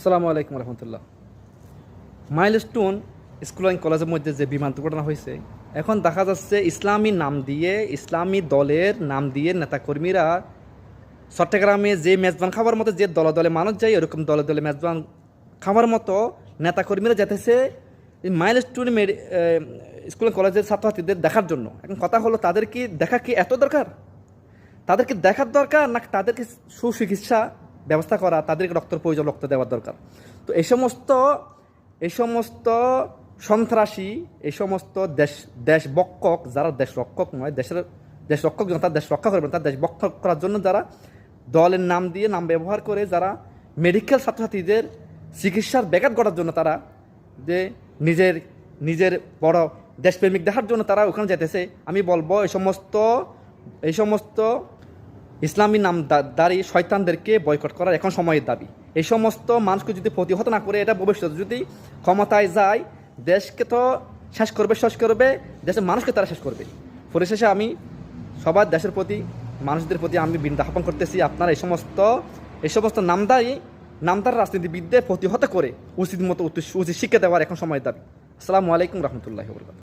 আসসালামু আলাইকুম রহমতুল্লাহ। Milestone school and কলেজের মধ্যে যে বিমান দুর্ঘটনা হয়েছে, এখন দেখা যাচ্ছে ইসলামী নাম দিয়ে, ইসলামী দলের নাম দিয়ে নেতাকর্মীরা চট্টগ্রামে যে মেজবান খাবার মতো যে দলে দলে মানুষ যায়, এরকম দলে দলে মেজবান খাবার মতো নেতাকর্মীরা যেতেছে এই মাইলস্টোন স্কুল অ্যান্ড কলেজের ছাত্রছাত্রীদের দেখার জন্য। এখন কথা হলো, তাদের কি দেখা কি এত দরকার? তাদেরকে দেখার দরকার, না তাদেরকে সুচিকিৎসা ব্যবস্থা করা, তাদেরকে রক্তের প্রয়োজন, রক্ত দেওয়ার দরকার? তো এই সমস্ত সন্ত্রাসী, এই সমস্ত দেশবক্ষক, যারা দেশ রক্ষক নয়, দেশ রক্ষক জন্য, তার দেশ রক্ষা করবেন, তার দেশ রক্ষক করার জন্য যারা দলের নাম দিয়ে নাম ব্যবহার করে, যারা মেডিকেল ছাত্রছাত্রীদের চিকিৎসার ব্যাঘাত ঘটার জন্য, তারা যে নিজের নিজের বড় দেশপ্রেমিক দেখার জন্য তারা ওখানে যেতেছে, আমি বলবো এই সমস্ত ইসলামী নামধারী শয়তানদেরকে বয়কট করার এখন সময়ের দাবি। এই সমস্ত মানুষকে যদি প্রতিহত না করে, এটা ভবিষ্যতে যদি ক্ষমতায় যায়, দেশকে তো শেষ করবে, দেশের মানুষকে তারা শেষ করবে। পরিশেষে আমি সবার দেশের প্রতি, মানুষদের প্রতি আমি বিনীত আহ্বান করতেছি, আপনারা এই সমস্ত নামদার রাজনীতিবিদদের প্রতিহত করে উচিত মতো উচিত শিক্ষা দেওয়ার এখন সময়ের দাবি। আসসালামু আলাইকুম রহমতুল্লাহি ওয়া বারাকাতুহু।